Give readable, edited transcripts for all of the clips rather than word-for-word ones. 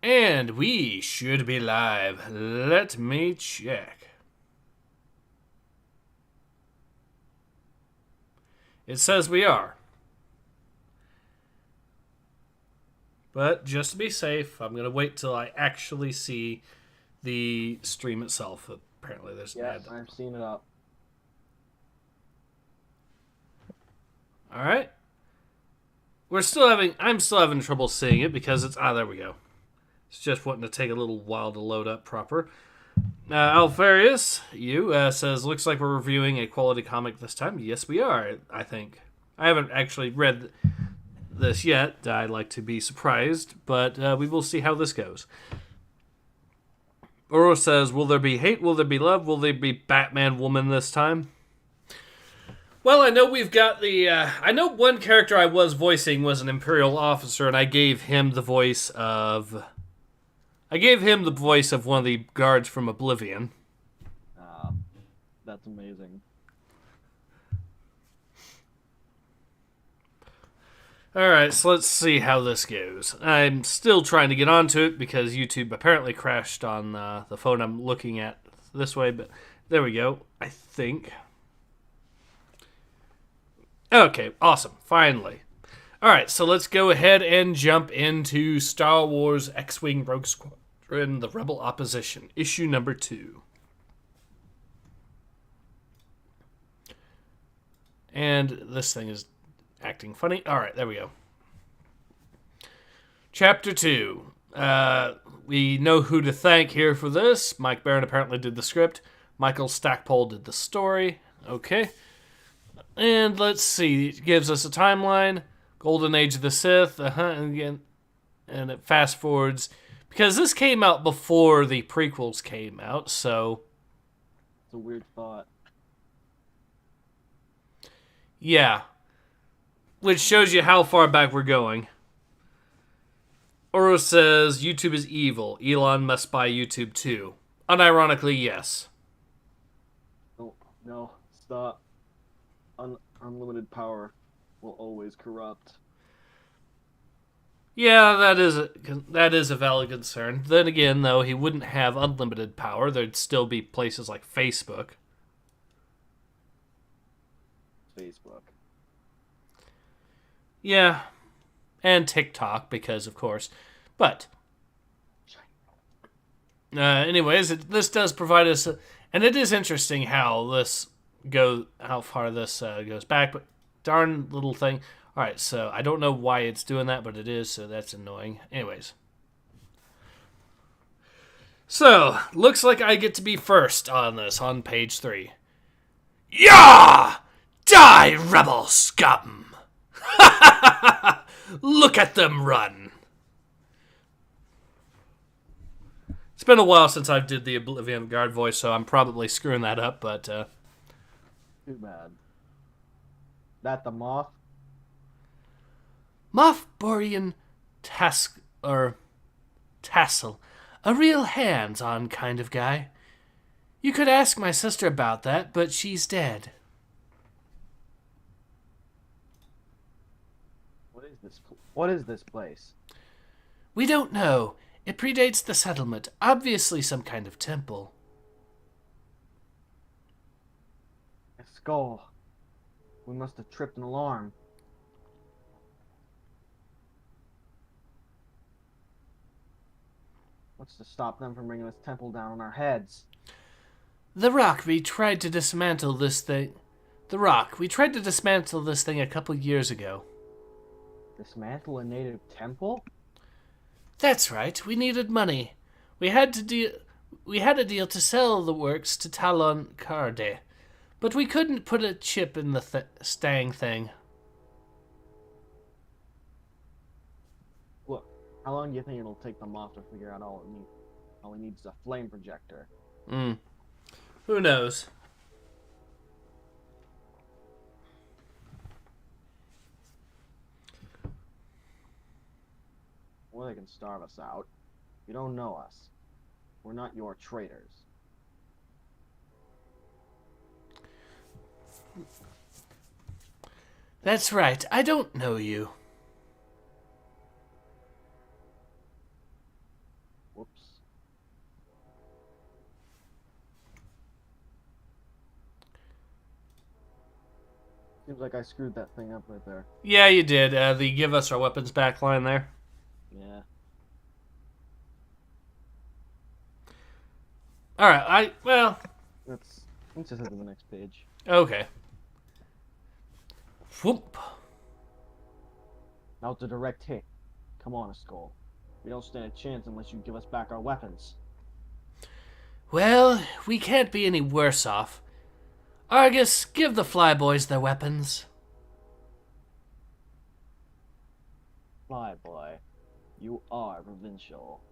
And we should be live. Let me check. It says we are. But just to be safe, I'm going to wait till I actually see the stream itself. Apparently there's an ad. I've seen it up. Alright. I'm still having trouble seeing it because it's, there we go. It's just wanting to take a little while to load up proper. Alpharius, says, looks like we're reviewing a quality comic this time. Yes, we are, I think. I haven't actually read this yet. I'd like to be surprised, but we will see how this goes. Oro says, will there be hate? Will there be love? Will there be Batman woman this time? Well, I know we've got I know one character I was voicing was an Imperial officer, and I gave him the voice of one of the guards from Oblivion. That's amazing. Alright, so let's see how this goes. I'm still trying to get onto it because YouTube apparently crashed on the phone I'm looking at this way, but there we go, I think. Okay, awesome, finally. Alright, so let's go ahead and jump into Star Wars X-Wing Rogue Squadron, The Rebel Opposition, issue number 2. And this thing is acting funny. Alright, there we go. Chapter 2. We know who to thank here for this. Mike Barron apparently did the script. Michael Stackpole did the story. Okay. And let's see. It gives us a timeline. Golden Age of the Sith. And it fast forwards. Because this came out before the prequels came out, so... It's a weird thought. Yeah. Which shows you how far back we're going. Oro says, YouTube is evil. Elon must buy YouTube too. Unironically, yes. No, stop. Unlimited power will always corrupt. Yeah, that is a valid concern. Then again, though, he wouldn't have unlimited power. There'd still be places like Facebook. Facebook. Yeah, and TikTok, because of course. But, anyways, this does provide us, and it is interesting how far this goes back. But darn little thing. All right, so I don't know why it's doing that, but it is, so that's annoying. Anyways, so looks like I get to be first on this on page 3. Yah! Die, rebel scum! Look at them run. It's been a while since I did the Oblivion Guard voice, so I'm probably screwing that up, but... Too bad. That the Moff? Moff Borean Tassel. A real hands-on kind of guy. You could ask my sister about that, but she's dead. What is this place? We don't know. It predates the settlement. Obviously some kind of temple. A skull. We must have tripped an alarm. What's to stop them from bringing this temple down on our heads? The Rock, we tried to dismantle this thing a couple years ago. Dismantle a native temple? That's right. We needed money. We had a deal to sell the works to Talon Karde, but we couldn't put a chip in the Stang thing. Look, how long do you think it'll take the Moff to figure out all he needs is a flame projector? Who knows? Or they can starve us out. You don't know us. We're not your traitors. That's right. I don't know you. Seems like I screwed that thing up right there. Yeah, you did. The give us our weapons back line there. Yeah. All right. Let's just head to the next page. Okay. Whoop. Now it's a direct hit. Come on, Skull. We don't stand a chance unless you give us back our weapons. Well, we can't be any worse off. Argus, give the flyboys their weapons. Flyboy, you are provincial.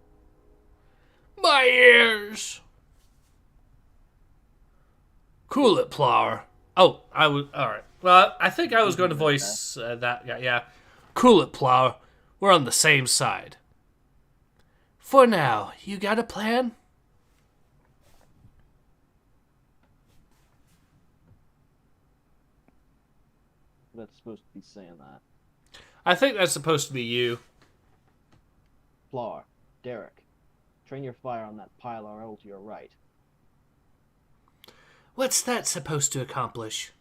My ears! Cool it, Plower. Oh, I was... Alright. Well, I think I was going to voice that guy. Yeah. Cool it, Plower. We're on the same side. For now, you got a plan? That's supposed to be saying that. I think that's supposed to be you. Floor, Derek, train your fire on that pile of oil to your right. What's that supposed to accomplish?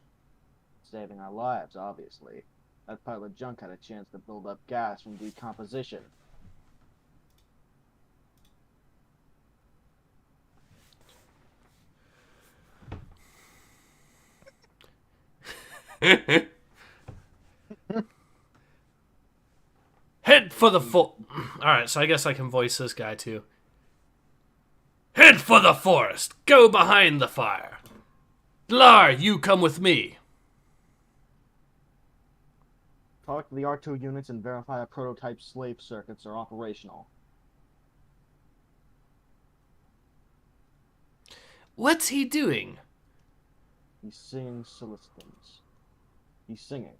Saving our lives, obviously. That pile of junk had a chance to build up gas from decomposition. Head for the Alright, so I guess I can voice this guy too. Head for the forest. Go behind the fire. Lar, you come with me. Talk to the R2 units and verify our prototype slave circuits are operational. What's he doing? He's singing Celestins. He's singing.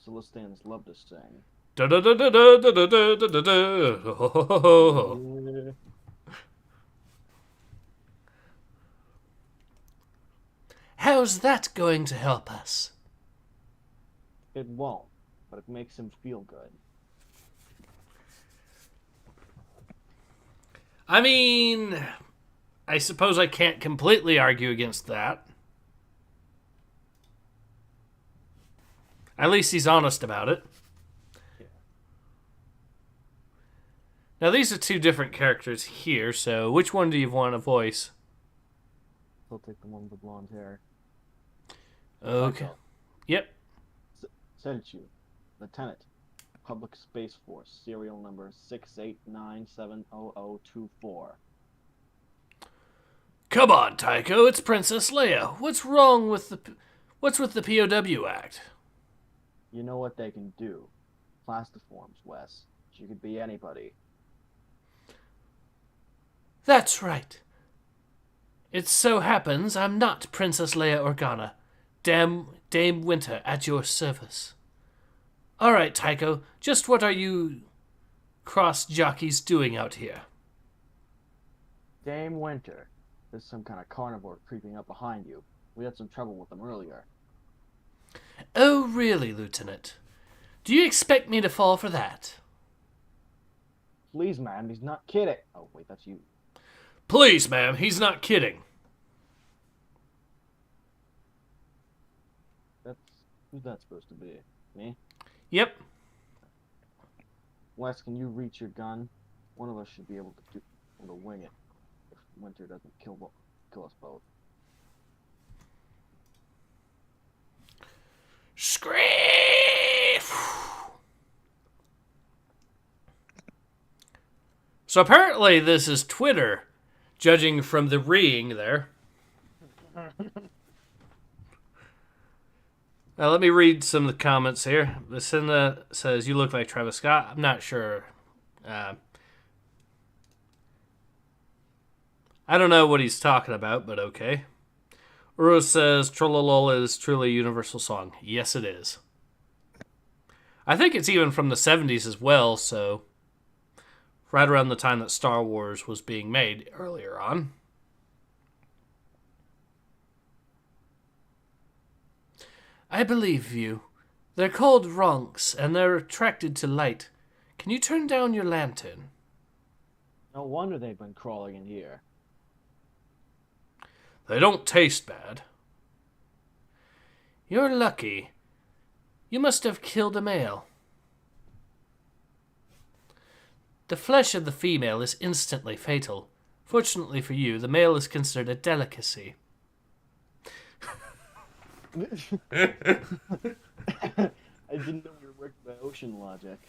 Celestins love to sing. Da da da da da da da da da da. How's that going to help us? It won't, but it makes him feel good. I mean, I suppose I can't completely argue against that. At least he's honest about it. Yeah. Now, these are two different characters here, so which one do you want to voice? I'll take the one with the blonde hair. Okay. Yep. Sergiu, Lieutenant, Public Space Force, serial number 689700024. Come on, Tycho, it's Princess Leia. What's with the POW Act? You know what they can do. Plastiforms, Wes. She could be anybody. That's right. It so happens I'm not Princess Leia Organa. Dame Winter at your service. All right, Tycho, just what are you cross jockeys doing out here? Dame Winter. There's some kind of carnivore creeping up behind you. We had some trouble with them earlier. Oh, really, Lieutenant? Do you expect me to fall for that? Please, ma'am, he's not kidding. Oh, wait, that's you. Please, ma'am, he's not kidding. Who's that supposed to be? Me? Yep. Wes, can you reach your gun? One of us should be able to wing it if Winter doesn't kill us both. Scream! So apparently this is Twitter, judging from the reeing there. Let me read some of the comments here. Lucinda says, you look like Travis Scott. I'm not sure. I don't know what he's talking about, but okay. Rose says, Trollolol is truly a universal song. Yes, it is. I think it's even from the 70s as well, so right around the time that Star Wars was being made earlier on. I believe you. They're called Ronks, and they're attracted to light. Can you turn down your lantern? No wonder they've been crawling in here. They don't taste bad. You're lucky. You must have killed a male. The flesh of the female is instantly fatal. Fortunately for you, the male is considered a delicacy. I didn't know we were working by ocean logic.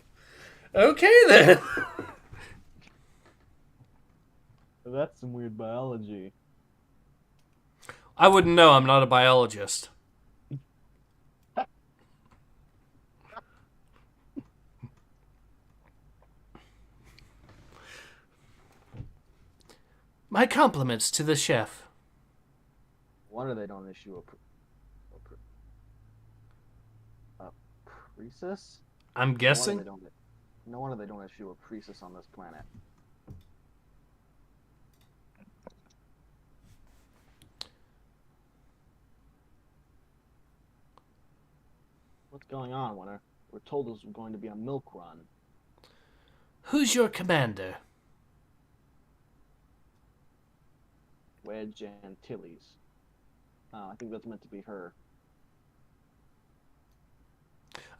Okay, then. That's some weird biology. I wouldn't know. I'm not a biologist. My compliments to the chef. Wonder they don't issue a Priestess? I'm guessing. No wonder they don't issue a Priestess on this planet. What's going on, Winter? We're told this was going to be a milk run. Who's your commander? Wedge Antilles. Oh, I think that's meant to be her.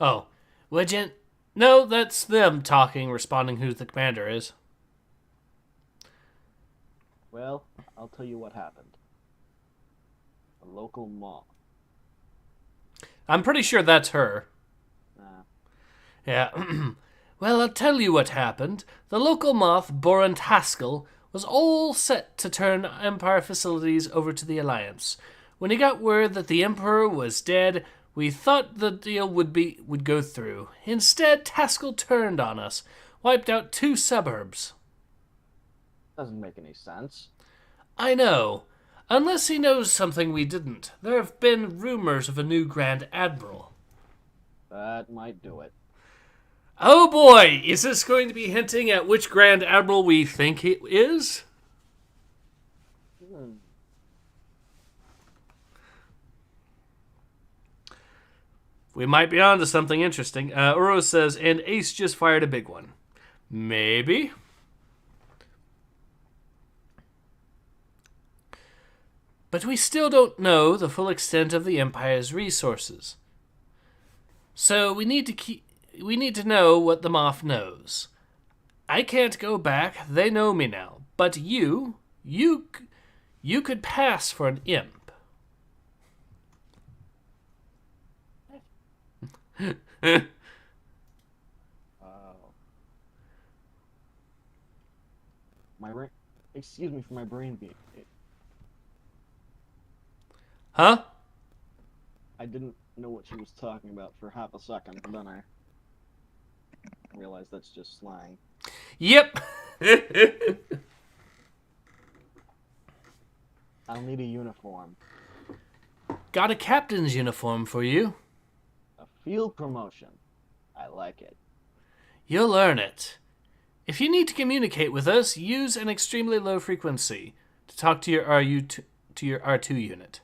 Oh, Legend. No, that's them talking, responding who the commander is. Well, I'll tell you what happened. A local mob. I'm pretty sure that's her. Yeah. Well, I'll tell you what happened. The local moth, Boran Haskell, was all set to turn Empire facilities over to the Alliance. When he got word that the Emperor was dead, we thought the deal would go through. Instead, Haskell turned on us, wiped out 2 suburbs. Doesn't make any sense. I know. Unless he knows something we didn't. There have been rumors of a new Grand Admiral. That might do it. Oh boy, is this going to be hinting at which Grand Admiral we think it is? We might be on to something interesting. Uro says, and Ace just fired a big one. Maybe. But we still don't know the full extent of the Empire's resources. So we need to know what the Moth knows. I can't go back, they know me now. But you could pass for an imp. Excuse me for my brain being. Huh? I didn't know what she was talking about for half a second, and then I realized that's just slang. Yep. I'll need a uniform. Got a captain's uniform for you. A field promotion. I like it. You'll earn it. If you need to communicate with us, use an extremely low frequency to talk to your R2 unit.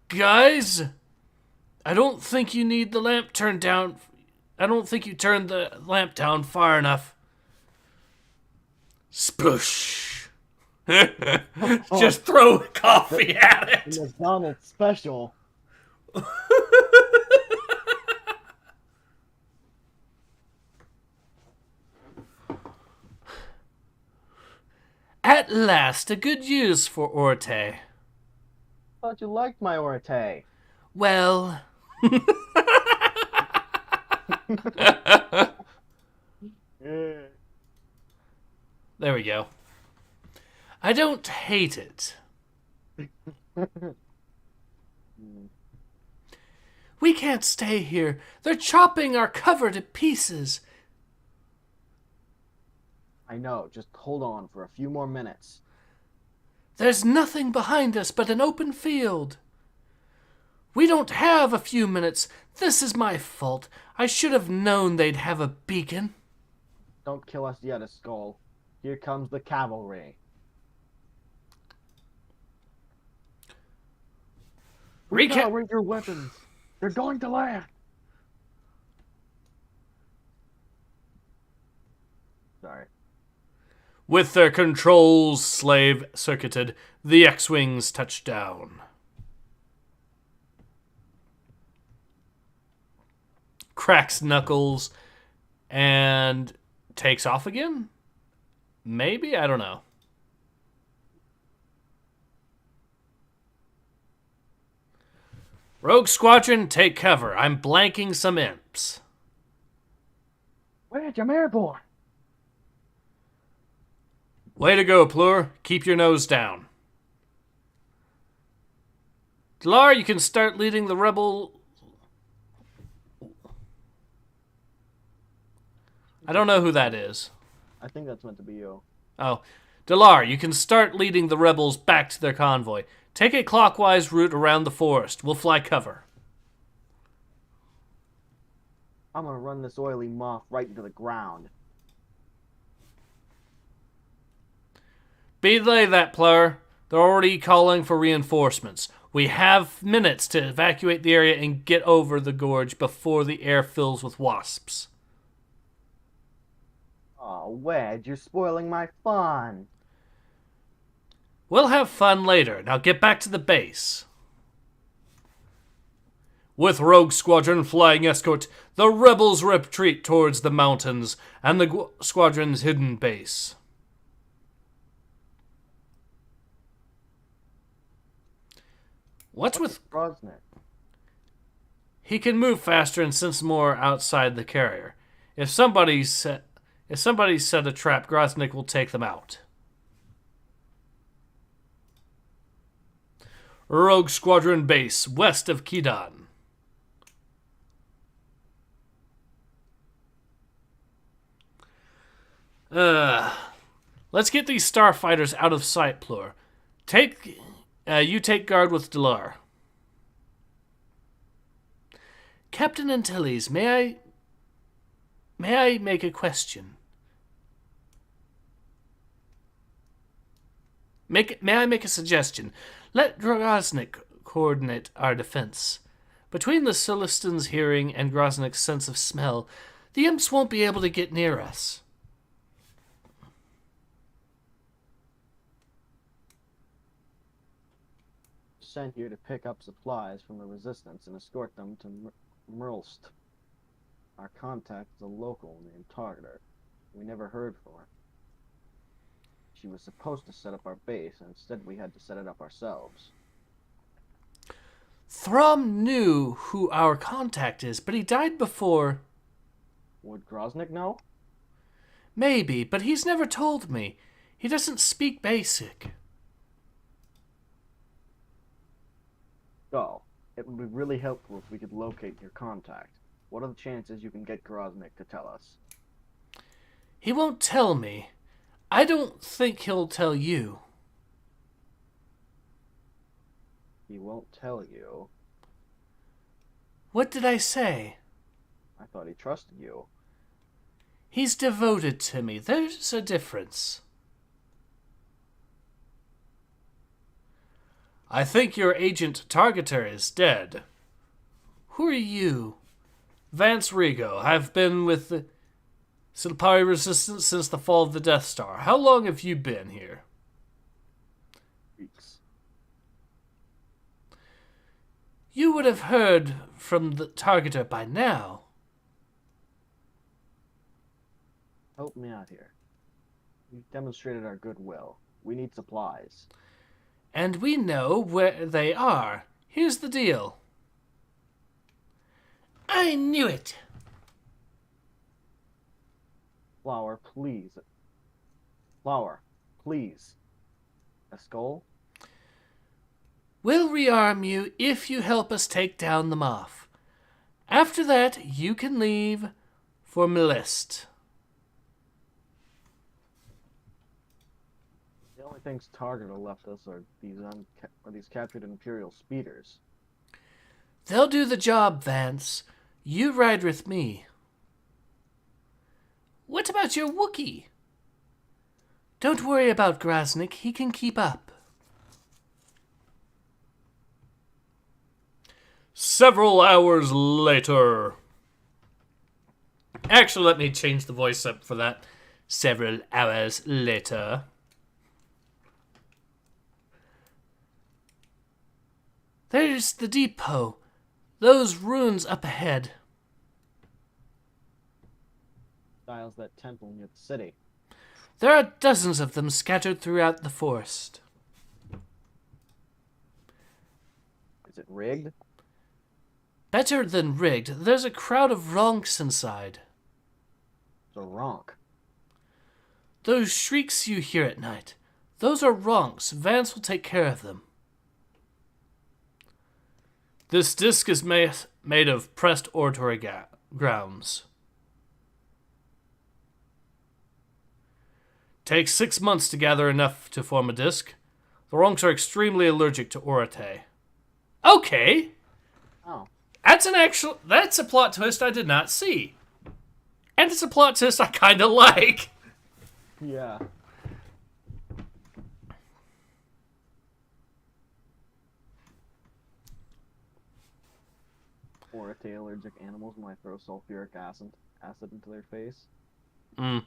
Guys, I don't think you need the lamp turned down. I don't think you turned the lamp down far enough. Sploosh. Just throw coffee at it. McDonald's special. At last, a good use for Orte. Thought you liked my Orte. Well... There we go. I don't hate it. We can't stay here. They're chopping our cover to pieces. I know. Just hold on for a few more minutes. There's nothing behind us but an open field. We don't have a few minutes. This is my fault. I should have known they'd have a beacon. Don't kill us yet, Skull. Here comes the cavalry. Recalibrate your weapons. They're going to land. Sorry. With their controls slave circuited, the X-Wings touch down. cracks knuckles, and takes off again? Maybe? I don't know. Rogue Squadron, take cover. I'm blanking some imps. Where'd your airborne? Way to go, Plur. Keep your nose down. Delar, you can start leading the rebel... I don't know who that is. I think that's meant to be you. Oh. Delar, you can start leading the rebels back to their convoy. Take a clockwise route around the forest. We'll fly cover. I'm gonna run this oily moth right into the ground. Belay that, Plur. They're already calling for reinforcements. We have minutes to evacuate the area and get over the gorge before the air fills with wasps. Oh, Wedge, you're spoiling my fun. We'll have fun later. Now get back to the base. With Rogue Squadron flying escort, the rebels retreat towards the mountains and the squadron's hidden base. What's with Groznik? He can move faster and sense more outside the carrier. If somebody set a trap, Groznik will take them out. Rogue Squadron base west of Kidan. Let's get these starfighters out of sight, Plur. You take guard with Delar. Captain Antilles, may I make a question? May I make a suggestion? Let Groznik coordinate our defense. Between the Celestians' hearing and Groznik's sense of smell, the imps won't be able to get near us. Sent here to pick up supplies from the resistance and escort them to Merlst. Our contact is a local named Targeter. We never heard from her. She was supposed to set up our base, and instead we had to set it up ourselves. Thrum knew who our contact is, but he died before. Would Groznik know? Maybe, but he's never told me. He doesn't speak basic. Oh, it would be really helpful if we could locate your contact. What are the chances you can get Groznik to tell us? He won't tell me. I don't think he'll tell you. He won't tell you? What did I say? I thought he trusted you. He's devoted to me. There's a difference. I think your agent Targeter is dead. Who are you? Vance Rigo. I've been with the Silpari Resistance since the fall of the Death Star. How long have you been here? Weeks. You would have heard from the Targeter by now. Help me out here. You've demonstrated our goodwill. We need supplies. And we know where they are. Here's the deal. I knew it. Flower, please. Flower, please. A skull? We'll rearm you if you help us take down the Moth. After that, you can leave for Melist. The only things Targeter left us are these captured Imperial speeders. They'll do the job, Vance. You ride with me. What about your Wookiee? Don't worry about Groznik. He can keep up. Several hours later. Actually, let me change the voice up for that. Several hours later. There's the depot. Those ruins up ahead. styles that temple near the city. There are dozens of them scattered throughout the forest. Is it rigged? Better than rigged, there's a crowd of ronks inside. It's a ronk. Those shrieks you hear at night, those are ronks. Vance will take care of them. This disc is made of pressed oratory grounds. Takes 6 months to gather enough to form a disc. The ronks are extremely allergic to orate. Okay. Oh. That's a plot twist I did not see. And it's a plot twist I kind of like. Yeah. Orate allergic animals might throw sulfuric acid into their face. Hmm.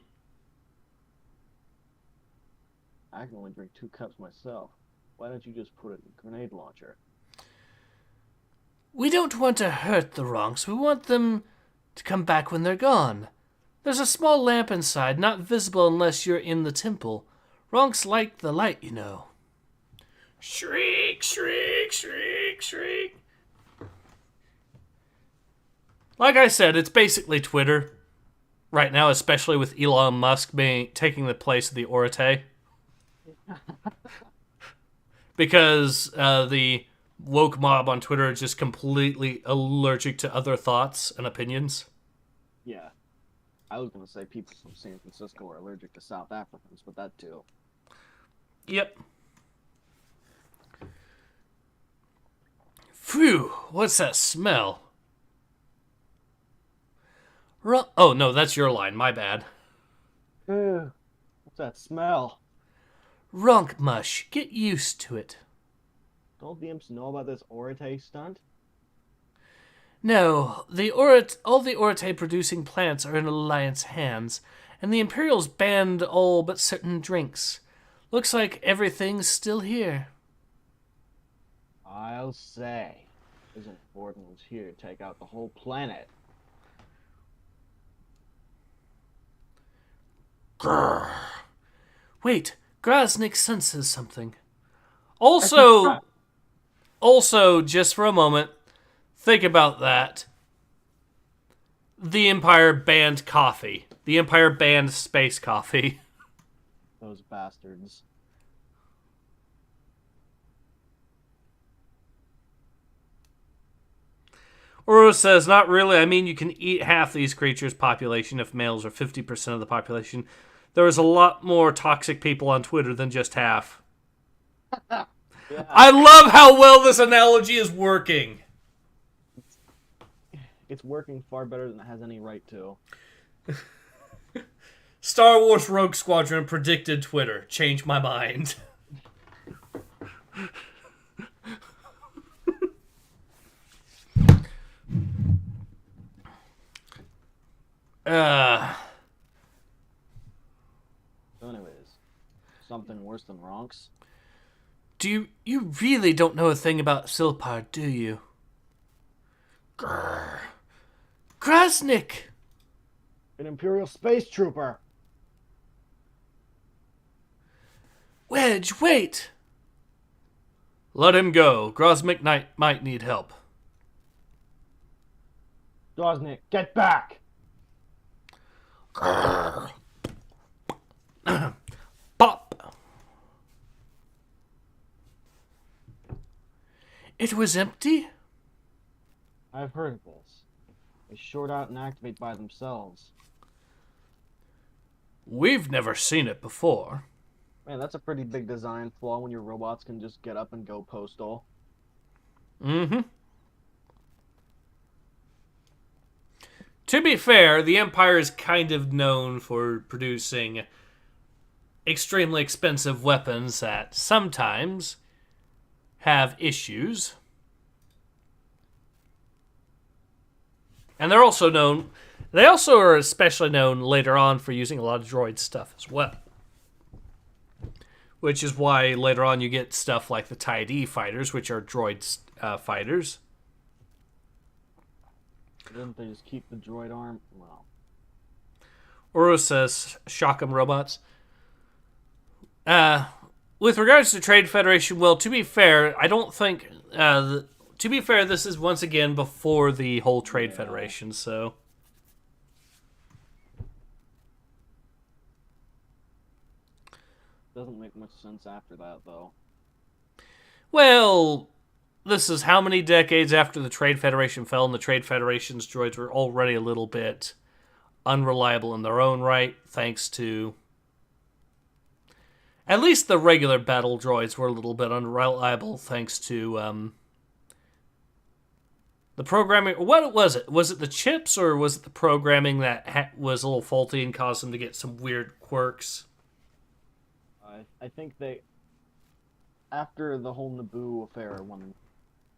I can only drink 2 cups myself. Why don't you just put it in a grenade launcher? We don't want to hurt the ronks. We want them to come back when they're gone. There's a small lamp inside, not visible unless you're in the temple. Ronks like the light, you know. Shriek, shriek, shriek, shriek. Like I said, it's basically Twitter right now, especially with Elon Musk taking the place of the orate. Because the woke mob on Twitter is just completely allergic to other thoughts and opinions. Yeah. I was going to say people from San Francisco are allergic to South Africans, but that too. Yep. Phew, what's that smell? Oh, no, that's your line. My bad. What's that smell? Ronk mush. Get used to it. Don't the imps know about this orate stunt? No, all the orate-producing plants are in Alliance hands, and the Imperials banned all but certain drinks. Looks like everything's still here. I'll say. Isn't Borden was here to take out the whole planet? Grrr. Wait, Groznik senses something. Also, just for a moment, think about that. The Empire banned coffee. The Empire banned space coffee. Those bastards. Uru says, not really. I mean, you can eat half these creatures' population if males are 50% of the population. There is a lot more toxic people on Twitter than just half. Yeah. I love how well this analogy is working. It's working far better than it has any right to. Star Wars Rogue Squadron predicted Twitter. Change my mind. So anyways, something worse than ronks? You really don't know a thing about Silpar, do you? Grrr. Groznik! An Imperial space trooper! Wedge, wait! Let him go. Groznik might need help. Groznik, get back! Grrr. Pop! It was empty? I've heard of this. They short out and activate by themselves. We've never seen it before. Man, that's a pretty big design flaw when your robots can just get up and go postal. Mm-hmm. To be fair, the Empire is kind of known for producing extremely expensive weapons that sometimes have issues. And they also are especially known later on for using a lot of droid stuff as well. Which is why later on you get stuff like the TIE fighters, which are droid fighters. Didn't they just keep the droid arm? Well. Oro says, shock 'em robots. With regards to Trade Federation, well, to be fair, I don't think... to be fair, this is once again before the whole Trade Federation, so... Doesn't make much sense after that, though. Well, this is how many decades after the Trade Federation fell, and the Trade Federation's droids were already a little bit unreliable in their own right, thanks to... At least the regular battle droids were a little bit unreliable, thanks to the programming. What was it? Was it the chips, or was it the programming that was a little faulty and caused them to get some weird quirks? I think they... After the whole Naboo affair, when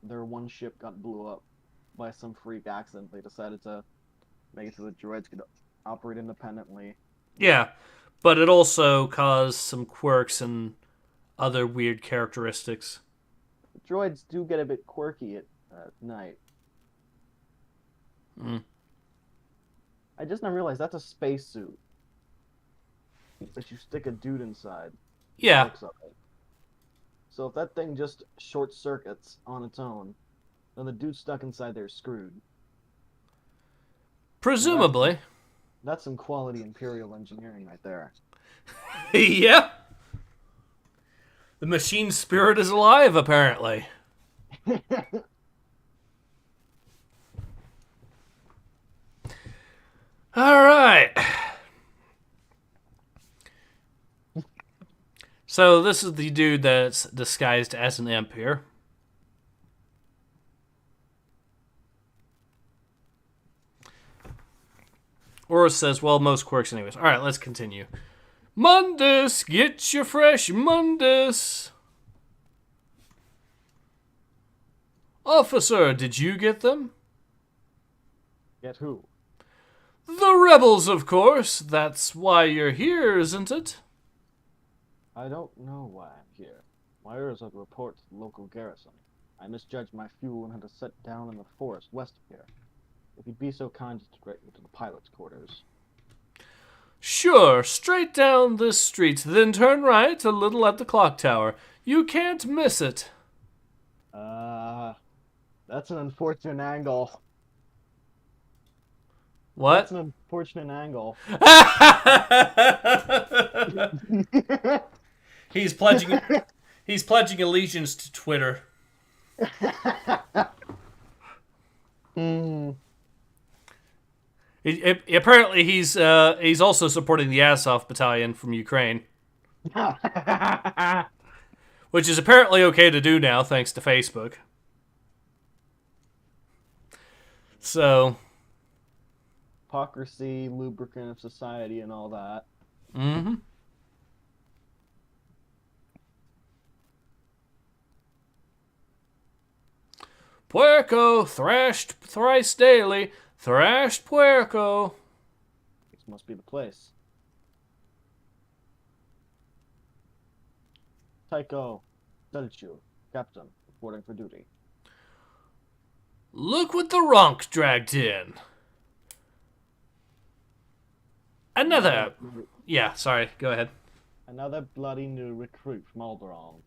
their one ship got blew up by some freak accident, they decided to make it so the droids could operate independently. Yeah, but it also caused some quirks and other weird characteristics. The droids do get a bit quirky at night. I just now realized that's a spacesuit that you stick a dude inside. Yeah. So if that thing just short circuits on its own, then the dude stuck inside there is screwed. Presumably. That's some quality Imperial engineering right there. Yeah. The machine spirit is alive, apparently. All right. So this is the dude that's disguised as an imp here. Oris says, well, most quirks anyways. All right, let's continue. Mundus, get your fresh Mundus. Officer, did you get them? Get who? The rebels, of course. That's why you're here, isn't it? I don't know why I'm here. My orders are to report to the local garrison. I misjudged my fuel and had to set down in the forest west of here. If you'd be so kind as to direct me to the pilot's quarters. Sure, straight down this street, then turn right a little at the clock tower. You can't miss it. That's an unfortunate angle. What? That's an unfortunate angle. He's pledging allegiance to Twitter. Apparently, he's also supporting the Azov Battalion from Ukraine, which is apparently okay to do now, thanks to Facebook. So, hypocrisy, lubricant of society, and all that. Mm-hmm. Puerco, thrashed thrice daily, thrashed puerco. This must be the place. Tycho, Delchu, Captain, reporting for duty. Look what the Ronk dragged in. Another... Yeah, sorry, go ahead. Another bloody new recruit from Alderaan.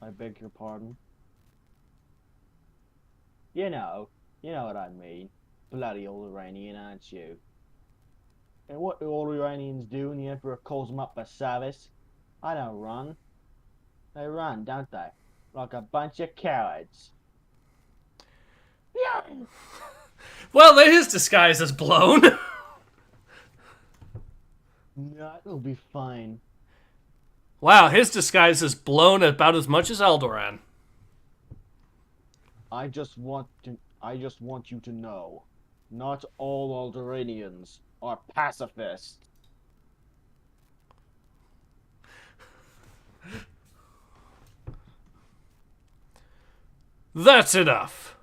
I beg your pardon? You know what I mean. Bloody old Iranian, aren't you? And what do all Iranians do when the Emperor calls them up for service? I don't run. They run, don't they? Like a bunch of cowards. Yeah. Well, his disguise is blown. No, it'll be fine. Wow, his disguise is blown about as much as Alderaan. I just want you to know, not all Alderaanians are pacifists. That's enough.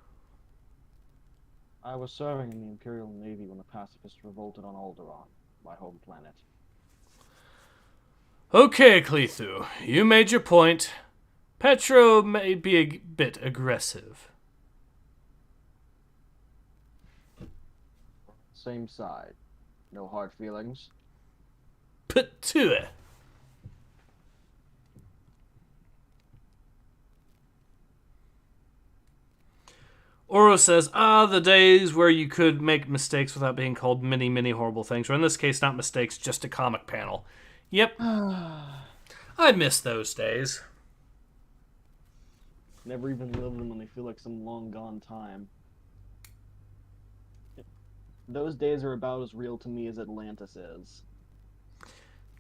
I was serving in the Imperial Navy when the pacifists revolted on Alderaan, my home planet. Okay, Clethu, you made your point. Petro may be a bit aggressive. Same side. No hard feelings. Put to it. Oro says, the days where you could make mistakes without being called many, many horrible things. Or in this case, not mistakes, just a comic panel. Yep. I miss those days. Never even live them when they feel like some long gone time. Those days are about as real to me as Atlantis is.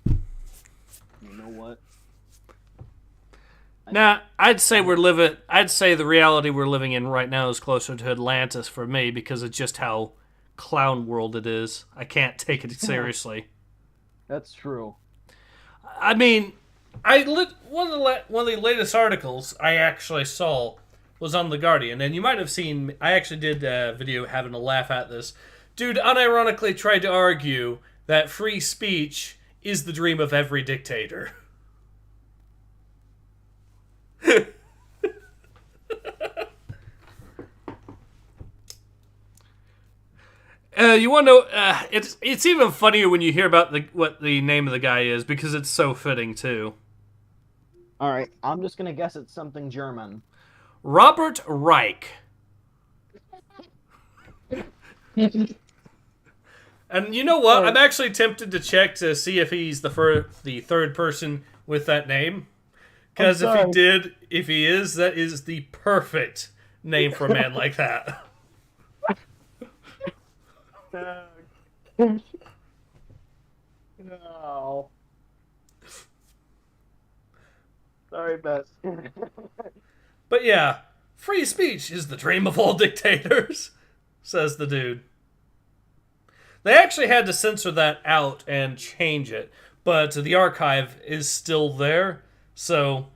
You know what? Nah, I'd say the reality we're living in right now is closer to Atlantis for me because of just how clown world it is. I can't take it seriously. That's true. I mean, one of the latest articles I actually saw was on The Guardian, and you might have seen, I actually did a video having a laugh at this. Dude unironically tried to argue that free speech is the dream of every dictator. You want to know? It's even funnier when you hear about what the name of the guy is because it's so fitting too. All right, I'm just gonna guess it's something German. Robert Reich. And you know what? I'm actually tempted to check to see if he's the third person with that name. Because if he is, that is the perfect name for a man like that. No. Sorry, Bess. But yeah, free speech is the dream of all dictators, says the dude. They actually had to censor that out and change it, but the archive is still there, so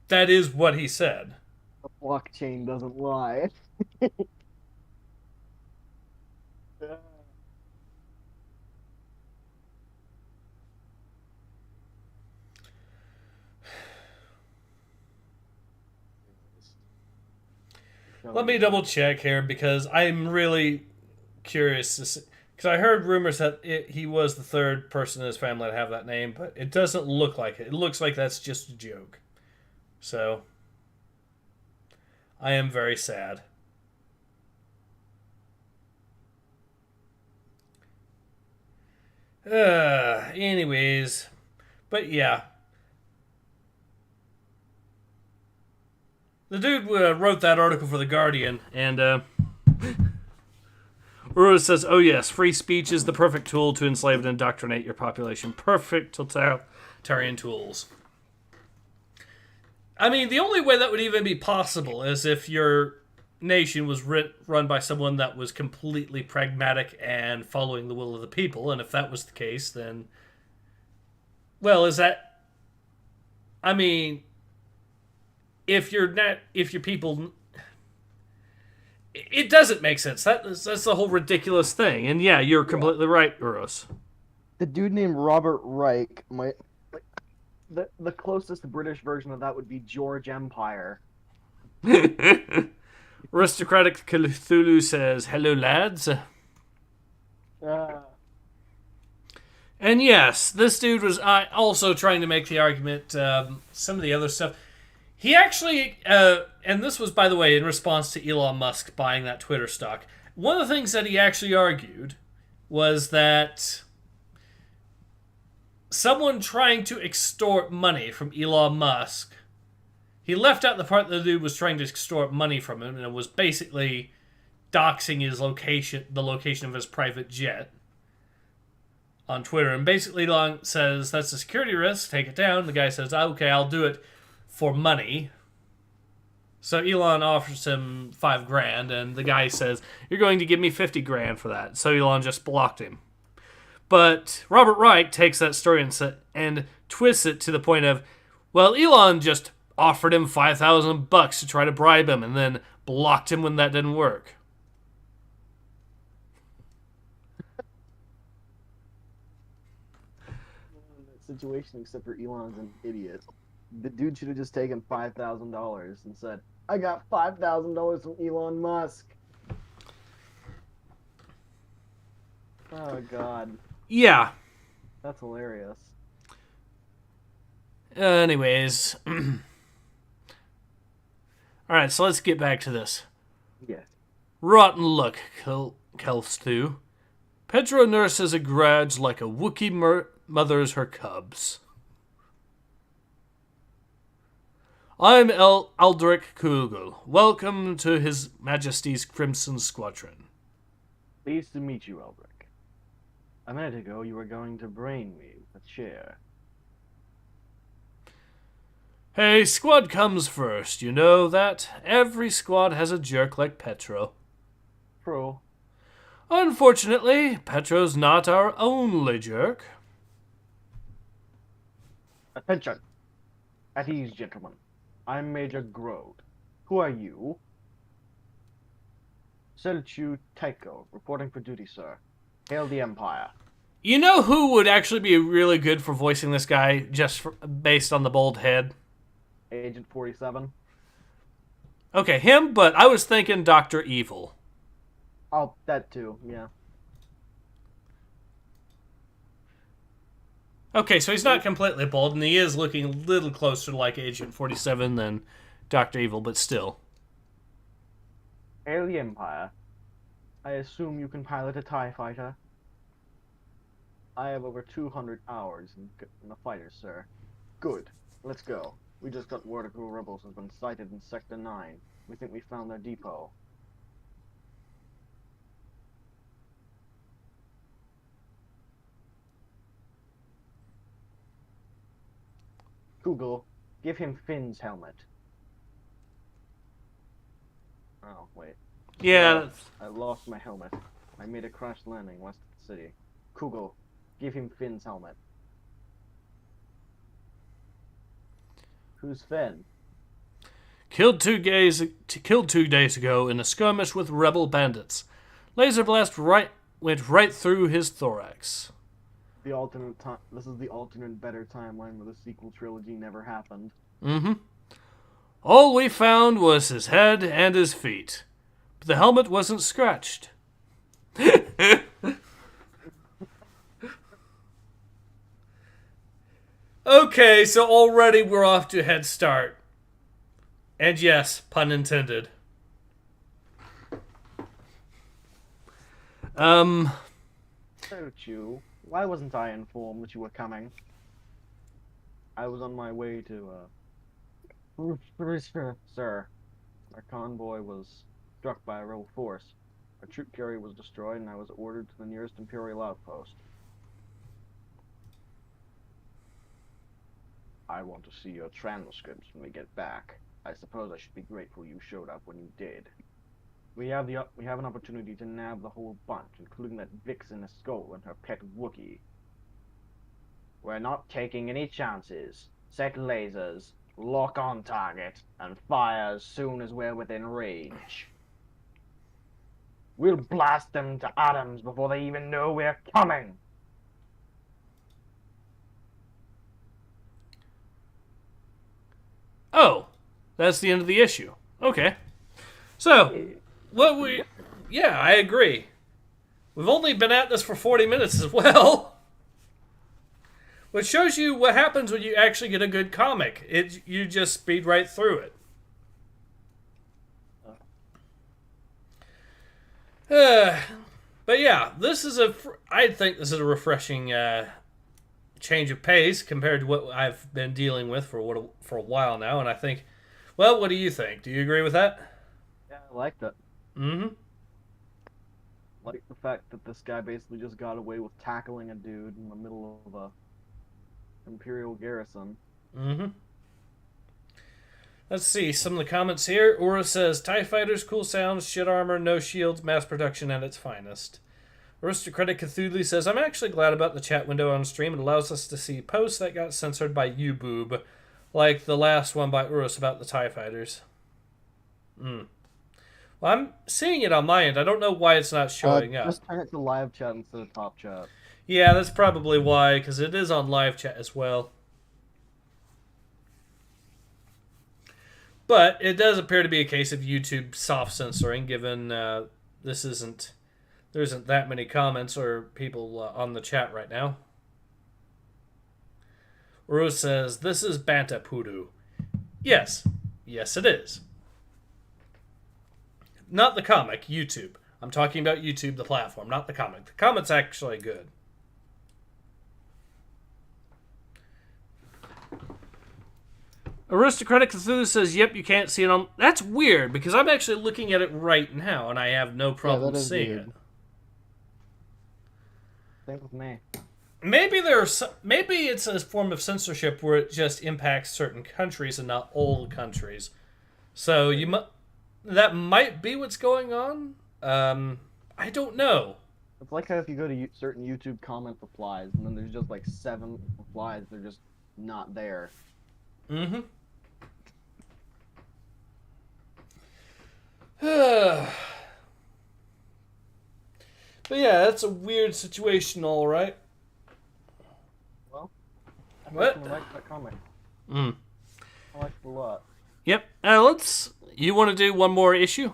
that is what he said. The blockchain doesn't lie. Let me double check here because I'm really curious to see. Because I heard rumors that he was the third person in his family to have that name, but it doesn't look like it. It looks like that's just a joke. So, I am very sad. Anyways, but yeah. The dude wrote that article for The Guardian, and Uru says, oh yes, free speech is the perfect tool to enslave and indoctrinate your population. Perfect totalitarian tools. I mean, the only way that would even be possible is if your nation was run by someone that was completely pragmatic and following the will of the people, and if that was the case, then... Well, is that... I mean... If your people... It doesn't make sense. That's the whole ridiculous thing. And yeah, you're completely right, Uros. The dude named Robert Reich might... The closest British version of that would be George Empire. Aristocratic Cthulhu says, hello, lads. And yes, this dude was also trying to make the argument, some of the other stuff. He actually, and this was, by the way, in response to Elon Musk buying that Twitter stock. One of the things that he actually argued was that someone trying to extort money from Elon Musk, he left out the part that the dude was trying to extort money from him, and it was basically doxing his location, the location of his private jet on Twitter. And basically Elon says, that's a security risk, take it down. The guy says, okay, I'll do it for money. So Elon offers him $5,000, and the guy says, you're going to give me $50,000 for that. So Elon just blocked him. But Robert Reich takes that story and twists it to the point of, well, Elon just offered him $5,000 to try to bribe him and then blocked him when that didn't work. In that situation, except for Elon's an idiot. The dude should have just taken $5,000 and said, I got $5,000 from Elon Musk. Oh god, Yeah. that's hilarious. Anyways. Alright, so let's get back to this. Yes. Rotten luck, Kelstu. Pedro nurses a grudge like a Wookiee mothers her cubs. I'm Aldrich Kugel. Welcome to His Majesty's Crimson Squadron. Pleased to meet you, Eldrick. A minute ago, you were going to brain me with a chair. Hey, squad comes first, you know that? Every squad has a jerk like Petro. True. Unfortunately, Petro's not our only jerk. Attention! At ease, gentlemen. I'm Major Grode. Who are you? Selchu Tycho, reporting for duty, sir. Hail the Empire. You know who would actually be really good for voicing this guy, based on the bald head? Agent 47. Okay, him, but I was thinking Dr. Evil. Oh, that too, yeah. Okay, so he's not completely bald, and he is looking a little closer to like Agent 47 than Dr. Evil, but still. Hail the Empire. I assume you can pilot a TIE fighter? I have over 200 hours in the fighter, sir. Good. Let's go. We just got word a group of rebels has been sighted in Sector 9. We think we found their depot. Google, give him Finn's helmet. Oh, wait. Yeah. I lost my helmet. I made a crash landing west of the city. Kugel, give him Finn's helmet. Who's Finn? Killed 2 days ago in a skirmish with rebel bandits. Laser blast went right through his thorax. The alternate time. This is the alternate better timeline where the sequel trilogy never happened. Mm-hmm. All we found was his head and his feet. But the helmet wasn't scratched. Okay, so already we're off to a head start. And yes, pun intended. Serchu, why wasn't I informed that you were coming? I was on my way to, Sir, our convoy was struck by a rebel force. Our troop carrier was destroyed, and I was ordered to the nearest Imperial outpost. I want to see your transcripts when we get back. I suppose I should be grateful you showed up when you did. We have an opportunity to nab the whole bunch, including that vixen Skull and her pet Wookiee. We're not taking any chances. Set lasers, lock on target, and fire as soon as we're within range. We'll blast them to atoms before they even know we're coming. Oh, that's the end of the issue. Okay. So, yeah, I agree. We've only been at this for 40 minutes as well. Which shows you what happens when you actually get a good comic. You just speed right through it. But yeah, I think this is a refreshing change of pace compared to what I've been dealing with for a while now. And I think, well, what do you think? Do you agree with that? Yeah, I like that. Mm-hmm. Like the fact that this guy basically just got away with tackling a dude in the middle of a Imperial garrison. Mm-hmm. Let's see some of the comments here. Aura says, TIE fighters, cool sounds, shit armor, no shields, mass production at its finest. Aristocratic Cthulhu says, I'm actually glad about the chat window on stream. It allows us to see posts that got censored by YouBoob, like the last one by Urus about the TIE fighters. Well, I'm seeing it on my end. I don't know why it's not showing up. Just turn it to live chat instead of top chat. Yeah, that's probably why, because it is on live chat as well. But it does appear to be a case of YouTube soft censoring, given this isn't there isn't that many comments or people on the chat right now. Rose says, this is Banta Poodoo. Yes. Yes, it is. Not the comic, YouTube. I'm talking about YouTube, the platform, not the comic. The comic's actually good. Aristocratic Cthulhu says, yep, you can't see it on... That's weird, because I'm actually looking at it right now, and I have no problem seeing it. Same with me. Maybe it's a form of censorship where it just impacts certain countries and not all countries. So that might be what's going on. I don't know. It's like how if you go to certain YouTube comment replies, and then there's just like 7 replies, they're just not there. Mm-hmm. But yeah, that's a weird situation, all right. Well, I what? like that comic. I like it a lot. Yep. You want to do one more issue?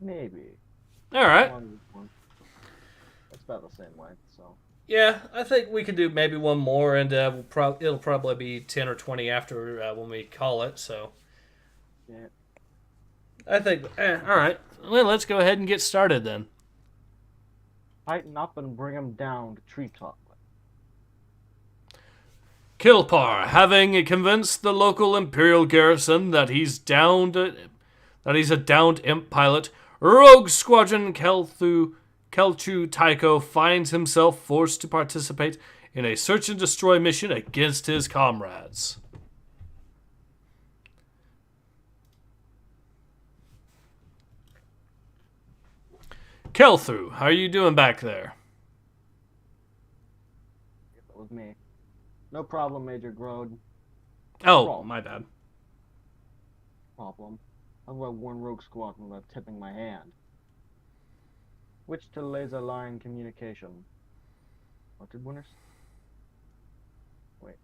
Maybe. All right. It's about the same length, so. Yeah, I think we could do maybe one more, and it'll probably be 10 or 20 after when we call it. So. Yeah. I think. All right. Well, let's go ahead and get started then. Tighten up and bring him down to treetop. Kilpar, having convinced the local Imperial garrison that he's a downed imp pilot, Rogue Squadron Kelchu Tycho finds himself forced to participate in a search and destroy mission against his comrades. Kelthu, how are you doing back there? That was me. No problem, Major Grode. Oh, my bad. Problem. How do I warn Rogue Squadron without tipping my hand? Switch to laser line communication. What did Winners? Wait.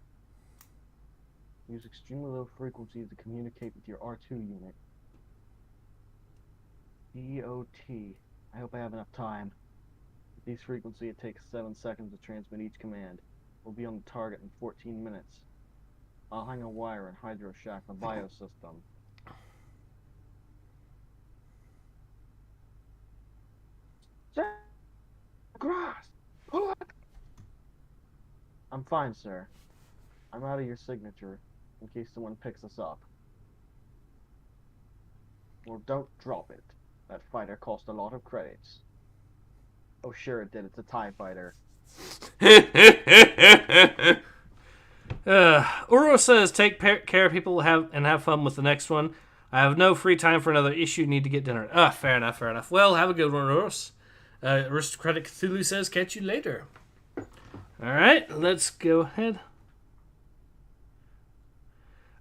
Use extremely low frequencies to communicate with your R2 unit. DOT. I hope I have enough time. At these frequencies, it takes 7 seconds to transmit each command. We'll be on the target in 14 minutes. I'll hang a wire and hydro shack the biosystem. Grass! Pull it! I'm fine, sir. I'm out of your signature, in case someone picks us up. Or don't drop it. That fighter cost a lot of credits. Oh, sure it did. It's a TIE fighter. Uro says, take care, people, and have fun with the next one. I have no free time for another issue. Need to get dinner. Fair enough. Well, have a good one, Uros. Aristocratic Cthulhu says, catch you later. Alright, let's go ahead.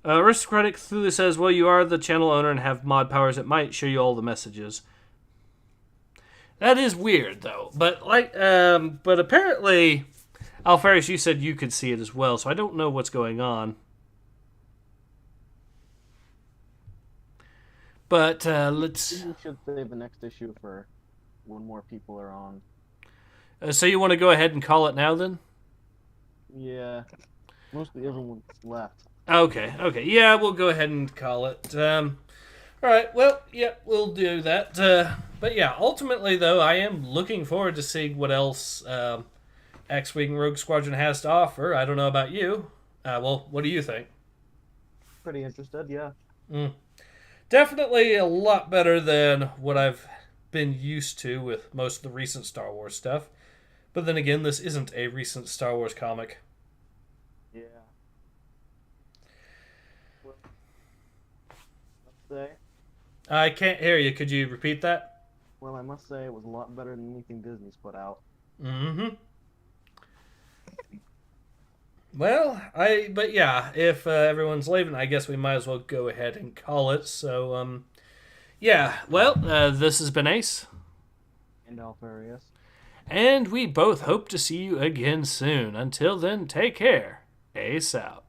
Aristocratic Cthulhu says, well, you are the channel owner and have mod powers. It might show you all the messages. That is weird, though. But apparently, Alpharius, you said you could see it as well, so I don't know what's going on. But let's. We should save the next issue for when more people are on. So you want to go ahead and call it now, then? Yeah, mostly everyone's left. Okay. Yeah, we'll go ahead and call it. All right. Well, yeah, we'll do that. But yeah, ultimately, though, I am looking forward to seeing what else X-Wing Rogue Squadron has to offer. I don't know about you. Well, what do you think? Pretty interested, yeah. Definitely a lot better than what I've been used to with most of the recent Star Wars stuff. But then again, this isn't a recent Star Wars comic. Yeah. Well, let's say. I can't hear you. Could you repeat that? Well, I must say it was a lot better than anything Disney's put out. Mm-hmm. Well, but yeah, if everyone's leaving, I guess we might as well go ahead and call it. So, yeah, well, this has been Ace. And Alpharius. And we both hope to see you again soon. Until then, take care. Ace out.